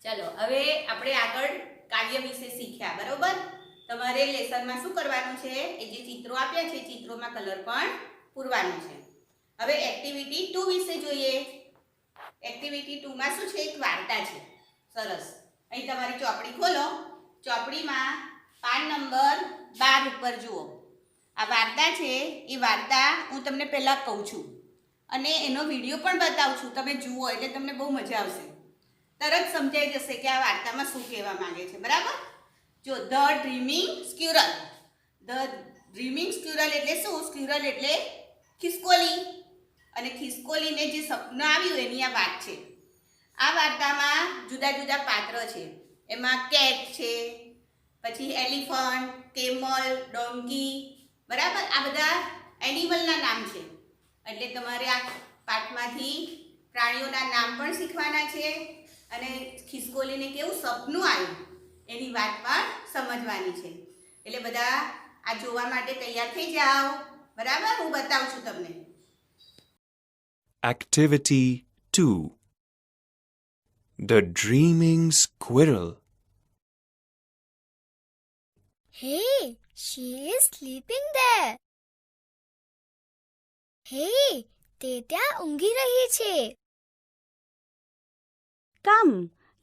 चलो હવે આપણે આગળ કાર્ય વિશે શીખ્યા બરોબર. તમારે લેસનમાં શું કરવાનું છે, એ જે ચિત્રો આપ્યા છે ચિત્રોમાં કલર પણ પૂરવાનો છે. હવે એક્ટિવિટી 2 વિશે જોઈએ. એક્ટિવિટી 2 માં શું છે, એક વાર્તા છે. સરસ. અહીં તમારી ચોપડી ખોલો. ચોપડીમાં પાન નંબર 12 ઉપર જુઓ. આ વાર્તા છે. એ વાર્તા હું તમને પહેલા કહું છું અને એનો વિડીયો પણ બતાવું છું. તમે જુઓ એટલે તમને બહુ મજા આવશે. તરત સમજાઈ જશે કે આ વાર્તામાં શું કહેવા માંગે છે. બરાબર. જો ધ ડ્રીમિંગ સ્ક્યુરલ. ધ ડ્રીમિંગ સ્ક્યુરલ એટલે શું? સ્ક્યુરલ એટલે ખિસકોલી. અને ખિસકોલીને જે સપનું આવ્યું એની આ વાત છે. આ વાર્તામાં જુદા જુદા પાત્ર છે. એમાં કેટ છે, પછી એલિફન્ટ, કેમલ, ડોંકી. બરાબર. આ બધા એનિમલના નામ છે. એટલે તમારે આ પાઠમાંથી પ્રાણીઓના નામ પણ શીખવાના છે અને ખિસકોલીને કેવું સપનું આવ્યું એની વાત પણ સમજવાની છે. એટલે બધા આ જોવા માટે તૈયાર થઈ જાઓ. બરાબર. હું બતાવું છું તમને. Activity 2. The Dreaming Squirrel. Hey, she is sleeping there. Hey, તે ત્યાં ઊંઘી રહી છે. Come,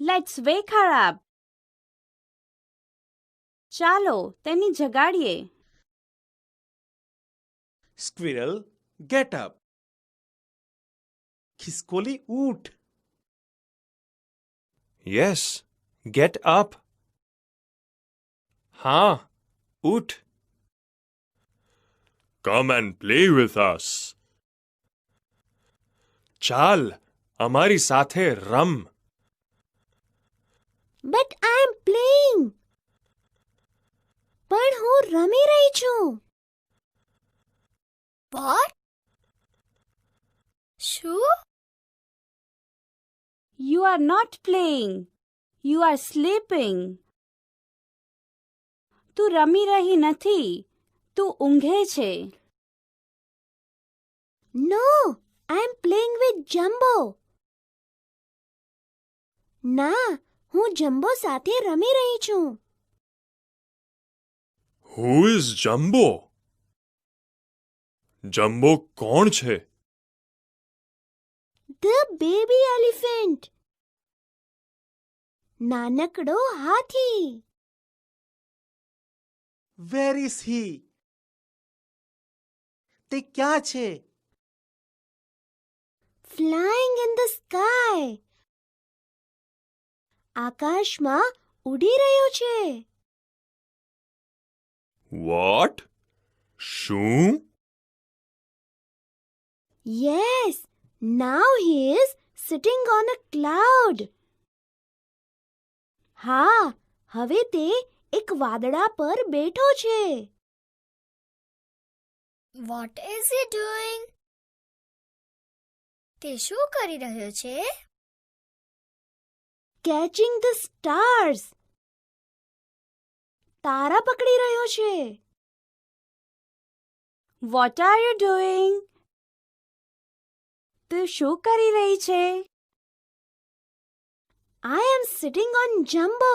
let's wake her up. ચાલો તેને જગાડીએ. Squirrel, get up. ખિસકોલી ઊઠ. Yes, get up. हाँ, उठ. Come and play with us. ચાલ, અમારી સાથે રમ. But I am playing. પણ હું રમી રહી છું. What? શું? You are not playing. You are sleeping. તું રમી રહી નથી. તું ઊંઘે છે. No, I am playing with Jumbo. ના, હું જમ્બો સાથે રમી રહી છું. Who is Jumbo? Jumbo કોણ છે? The baby elephant. નાનકડો હાથી. Where is he? તે ક્યાં છે? Flying in the sky. આકાશમાં ઉડી રહ્યો છે. What? શું? Yes, now he is sitting on a cloud. હા, હવે તે એક વાદળા પર બેઠો છે. What is he doing? તે શું કરી રહ્યો છે? Catching the stars. તારા પકડી રહ્યો છે. What are you doing? તું શું કરી રહી છે? I am sitting on Jumbo.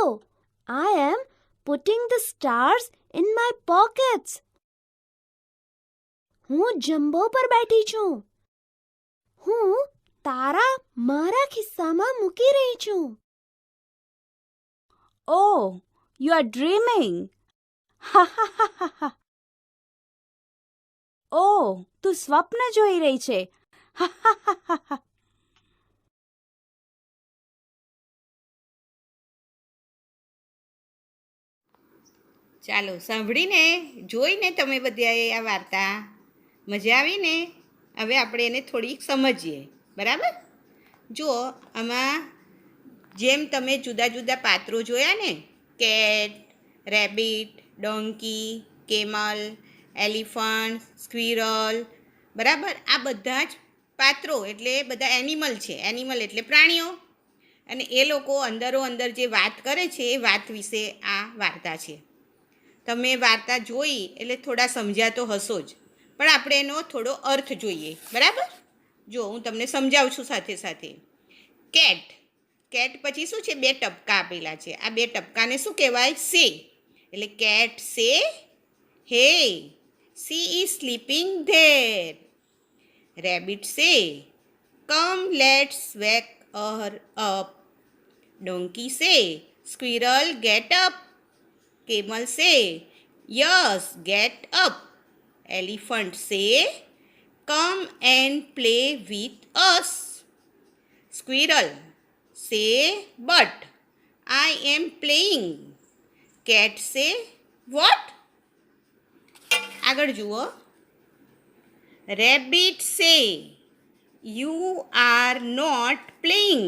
I am putting the stars in my pockets. હું જમ્બો પર બેઠી છું. હું તારા મારા ખિસ્સામાં મૂકી રહી છું. Oh, you are dreaming. Ha ha ha ha ha. Oh, તું સ્વપ્ન જોઈ રહી છે. Ha ha ha ha ha. ચાલો સાંભળીને જોઈને તમે બધાએ આ વાર્તા મજા આવીને. હવે આપણે એને થોડીક સમજીએ. બરાબર. જુઓ, આમાં જેમ તમે જુદા જુદા પાત્રો જોયા ને, cat, rabbit, donkey, camel, elephant, squirrel. બરાબર. આ બધા જ પાત્રો એટલે બધા એનિમલ છે. એનિમલ એટલે પ્રાણીઓ. અને એ લોકો અંદરો અંદર જે વાત કરે છે એ વાત વિશે આ વાર્તા છે. તમે વાર્તા જોઈ એટલે થોડા સમજ્યા તો હશો જ, પણ આપણે એનો થોડો અર્થ જોઈએ. બરાબર. જો હું તમને સમજાવું છું સાથે સાથે. કેટ કેટ પછી શું છે? બે ટપકા આપેલા છે. આ બે ટપકાને શું કહેવાય? સે. એટલે cat say hey, she is sleeping there. Rabbit say come let's wake her up. Donkey say squirrel get up. Camel say yes get up. Elephant say come and play with us. Squirrel say but I am playing. Cat say what? આગળ જુઓ. Rabbit say you are not playing,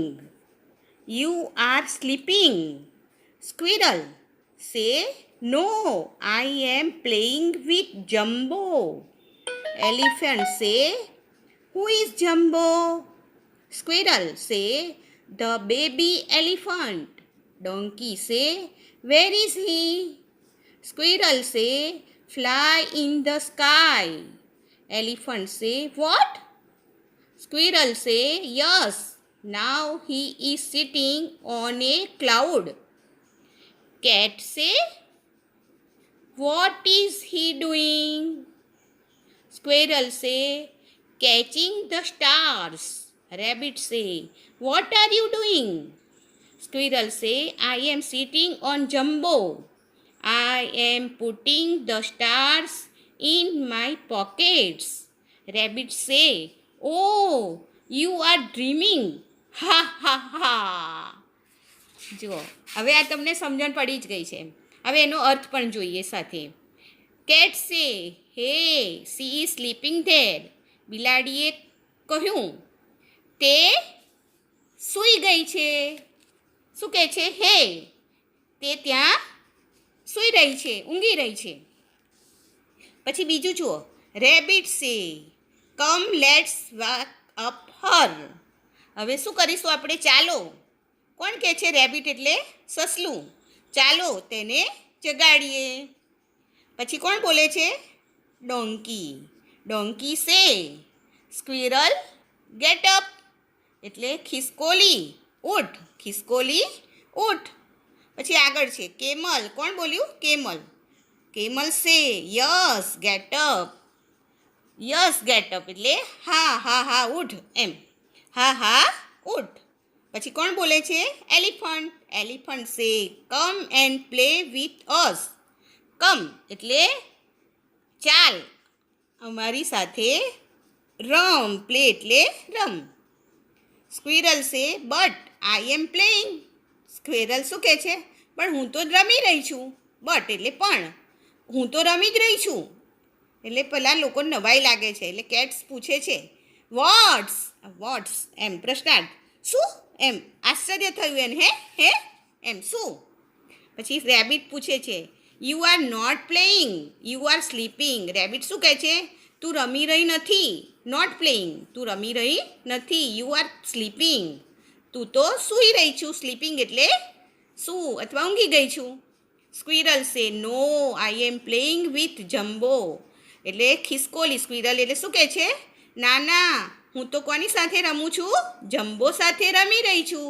you are sleeping. Squirrel say no, I am playing with Jumbo. Elephant say who is Jumbo? Squirrel say the baby elephant. Donkey say where is he? Squirrel say fly in the sky. Elephant say what? Squirrel say yes, now he is sitting on a cloud. Cat say what is he doing? Squirrel say catching the stars. Rabbit say what are you doing? Squirrel say I am sitting on Jumbo. I am putting the stars in my pockets. Rabbit say oh, you are dreaming. Ha ha ha. જુઓ, હવે આ તમને સમજણ પડી જ ગઈ છે. હવે એનો અર્થ પણ જોઈએ સાથે. Cat say hey, she is sleeping there. બિલાડીએ કહ્યું તે સૂઈ ગઈ છે. શું કહે છે? હે, તે ત્યાં સૂઈ રહી છે, ઊંઘી રહી છે. પછી બીજું જુઓ. Rabbit say come let's woke up હર. હવે શું કરીશું આપણે? ચાલો. કોણ કહે છે? રેબિટ એટલે સસલું. ચાલો તેને જગાડીએ. પછી કોણ બોલે છે? Donkey. Donkey say squirrel get up. એટલે ખિસકોલી ઉઠ. ખિસકોલી ઉઠ. પછી આગળ છે કેમલ. કોણ બોલ્યું? Camel. Camel say yes get up. Yes get up એટલે હા હા હા ઉઠ એમ. હા હા ઉઠ. પછી કોણ બોલે છે? Elephant. Elephant say come and play with us. Come એટલે ચાલ, અમારી સાથે રમ. પ્લે એટલે રમ. Squirrel say but I am playing. Squirrel શું કહે છે? પણ હું તો રમી રહી છું. બટ એટલે પણ, હું તો રમી જ રહી છું. એટલે પેલા લોકો નવાઈ લાગે છે. એટલે કેટ્સ પૂછે છે વોટ્સ એમ પ્રશ્નાર્થ. શું? એમ આશ્ચર્ય થયું એને. હે એમ શું? પછી રેબિટ પૂછે છે you are not playing, you are sleeping. Rabbit શું કહે છે? તું રમી રહી નથી. નોટ પ્લેઇંગ, તું રમી રહી નથી. યુ આર સ્લીપિંગ, તું તો સૂઈ રહી છું. સ્લીપિંગ એટલે શું અથવા ઊંઘી ગઈ છું. સ્ક્વિરલ સે નો, આઈ એમ પ્લેઇંગ વિથ જમ્બો. એટલે ખિસકોલી. સ્ક્વિરલ એટલે શું કહે છે? ના ના, હું તો કોની સાથે રમું છું? જમ્બો સાથે રમી રહી છું.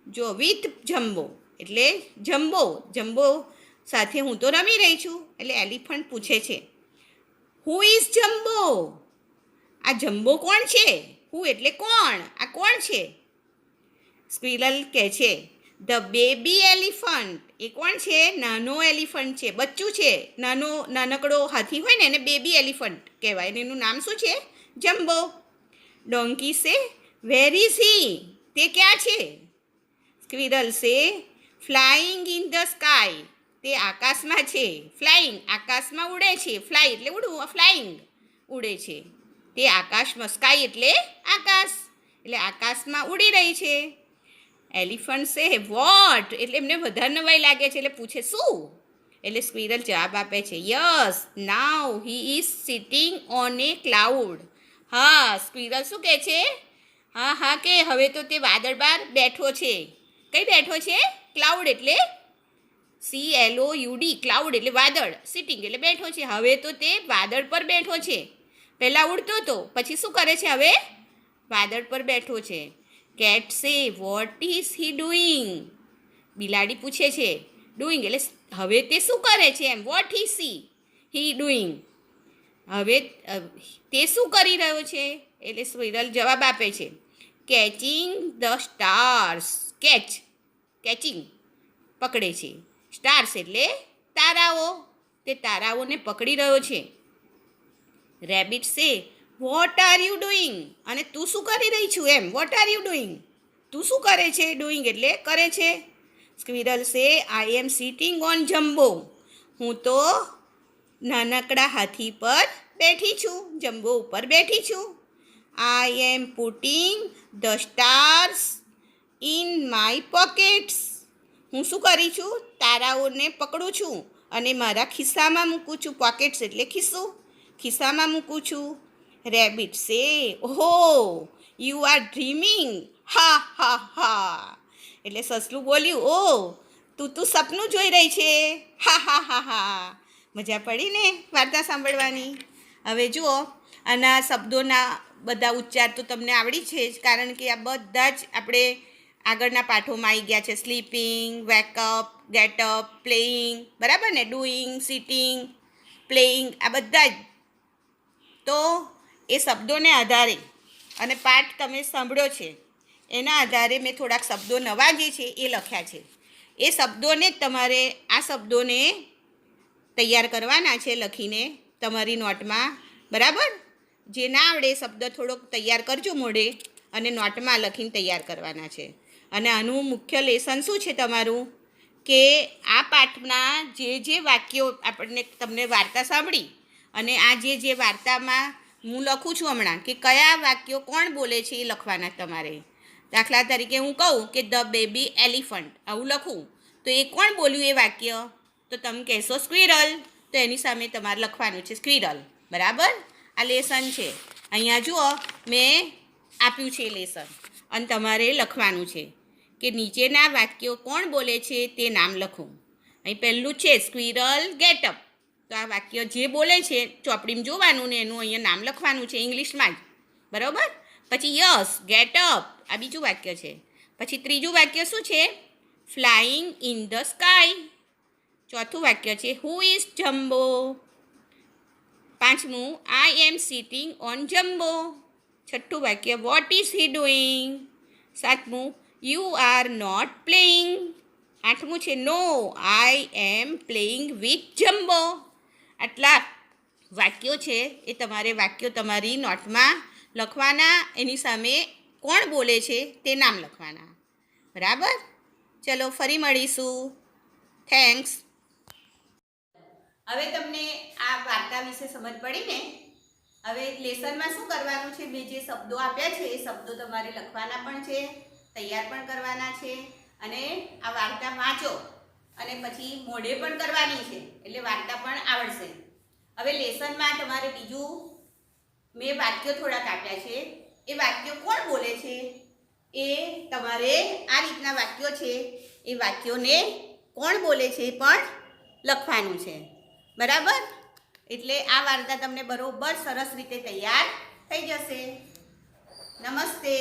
જો વિથ જમ્બો એટલે જમ્બો સાથે હું તો રમી રહી છું. એટલે એલિફન્ટ પૂછે છે હુ ઇઝ જમ્બો? આ જમ્બો કોણ છે? હુ એટલે કોણ? આ કોણ છે? સ્ક્વિરલ કહે છે ધ બેબી એલિફન્ટ. એ કોણ છે? નાનો એલિફન્ટ છે, બચ્ચું છે. નાનકડો હાથી હોય ને એને બેબી એલિફન્ટ કહેવાય. અને એનું નામ શું છે? જમ્બો. ડોંકી સે વેર ઇઝ હી? તે ક્યાં છે? સ્ક્વિરલ સે ફ્લાઇંગ ઇન ધ સ્કાય. તે આકાશમાં છે. ફ્લાઇંગ આકાશમાં ઉડે છે. ફ્લાય એટલે ઉડવું, ફ્લાઇંગ ઉડે છે. તે આકાશમાં, સ્કાય એટલે આકાશ, એટલે આકાશમાં ઉડી રહી છે. એલિફન્ટ સે વોટ? એટલે એમને વધારે નવાઈ લાગે છે. એટલે પૂછે શું? એટલે સ્ક્વિરલ જવાબ આપે છે yes, now he is sitting on A cloud. હા, સ્ક્વિરલ શું કહે છે? હા કે હવે તો તે વાદળ પર બેઠો છે. કઈ બેઠો છે? ક્લાઉડ એટલે CLOUD. ક્લાઉડ એટલે વાદળ. સિટિંગ એટલે બેઠો છે. હવે તો તે વાદળ પર બેઠો છે. પહેલાં ઉડતો હતો, પછી શું કરે છે? હવે વાદળ પર બેઠો છે. કેટ સે વોટ ઇઝ હી ડુઈંગ. બિલાડી પૂછે છે ડુઈંગ એટલે હવે તે શું કરે છે એમ. What is he doing. હવે તે શું કરી રહ્યો છે એટલે સ્ક્વિરલ જવાબ આપે છે કેચિંગ ધ સ્ટાર્સ. કેચિંગ પકડે છે. સ્ટાર્સ એટલે તારાઓ. તે તારાઓને પકડી રહ્યો છે. રેબિટ સે વોટ આર યુ ડુઈંગ. અને તું શું કરી રહી છું એમ. What are you doing. તું શું કરે છે. ડુઈંગ એટલે કરે છે. સ્ક્વિરલ સે આઈ એમ સિટિંગ ઓન જમ્બો. હું તો નાનકડા હાથી પર બેઠી છું. જમ્બો ઉપર બેઠી છું. I am putting the stars in my pockets. હું શું કરી છું તારાઓને પકડું છું અને મારા ખિસ્સામાં મૂકું છું. પોકેટ્સ એટલે ખિસ્સું. ખિસ્સામાં મૂકું છું. રેબિટ સે ઓહો યુ આર ડ્રીમિંગ. હા હા હા. એટલે સસલું બોલ્યું ઓ તું સપનું જોઈ રહી છે. હા હા હા હા. મજા પડી ને વાર્તા સાંભળવાની. હવે જુઓ આના શબ્દોના બધા ઉચ્ચાર તો તમને આવડી છે જ, કારણ કે આ બધા જ આપણે આગળના પાઠોમાં આવી ગયા છે. સ્લીપિંગ, વેકઅપ, ગેટઅપ, પ્લેઇંગ, બરાબર ને. ડુઈંગ, સિટિંગ, પ્લેઇંગ, આ બધા જ. તો એ શબ્દોને આધારે અને પાઠ તમે સાંભળ્યો છે એના આધારે મેં થોડાક શબ્દો નવા જે છે એ લખ્યા છે. એ શબ્દોને તમારે આ શબ્દોને તૈયાર કરવાના છે લખીને તમારી નોટમાં, બરાબર. જે ના આવડે એ શબ્દ થોડોક તૈયાર કરજો મોઢે અને નોટમાં લખીને તૈયાર કરવાના છે. અને આનું મુખ્ય લેસન શું છે તમારું કે આ પાઠના જે વાક્યો આપણને તમને વાર્તા સાંભળી અને આ જે વાર્તામાં હું લખું છું હમણાં કે કયા વાક્યો કોણ બોલે છે એ લખવાના તમારે. દાખલા તરીકે હું કહું કે ધ બેબી એલિફન્ટ આવું લખું તો એ કોણ બોલ્યું એ વાક્ય, તો તમે કહેશો સ્ક્વિરલ. તો એની સામે તમારે લખવાનું છે સ્ક્વિરલ, બરાબર. આ લેસન છે. અહીંયા જુઓ મેં આપ્યું છે લેસન અને તમારે લખવાનું છે કે નીચેના વાક્યો કોણ બોલે છે તે નામ લખો. અહીં પહેલું છે સ્ક્વિરલ ગેટઅપ. તો આ વાક્ય જે બોલે છે ચોપડીમાં જોવાનું ને એનું અહીંયા નામ લખવાનું છે ઇંગ્લિશમાં જ, બરાબર. પછી યસ ગેટઅપ આ બીજું વાક્ય છે. પછી ત્રીજું વાક્ય શું છે ફ્લાઇંગ ઇન ધ સ્કાય. ચોથું વાક્ય છે હુ ઇઝ જમ્બો. પાંચમું આઈ એમ સિટિંગ ઓન જમ્બો. છઠ્ઠું વાક્ય વોટ ઇઝ હી ડુઈંગ. સાતમું યુ આર નોટ પ્લેઇંગ. આઠમું છે નો આઈ એમ પ્લેઇંગ વિથ જમ્બો. આટલા વાક્યો છે એ તમારે વાક્યો તમારી નોટમાં લખવાના. એની સામે કોણ બોલે છે તે નામ લખવાના, બરાબર. ચલો ફરી મળીશું. થેન્ક્સ. હવે તમને આ વાર્તા વિશે સમજ પડી ને. હવે લેસનમાં શું કરવાનું છે, મેં જે શબ્દો આપ્યા છે એ શબ્દો તમારે લખવાના પણ છે, તૈયાર પણ કરવાના છે અને આ વાર્તા વાંચો અને પછી મોઢે પણ કરવાની છે એટલે વાર્તા પણ આવડશે. હવે લેસનમાં તમારે બીજું મેં વાક્યો થોડાક આપ્યા છે. એ વાક્યો કોણ બોલે છે એ તમારે આ રીતના વાક્યો છે એ વાક્યોને કોણ બોલે છે એ પણ લખવાનું છે, બરાબર. એટલે આ વાર્તા તમને બરોબર સરસ રીતે તૈયાર થઈ જશે. નમસ્તે.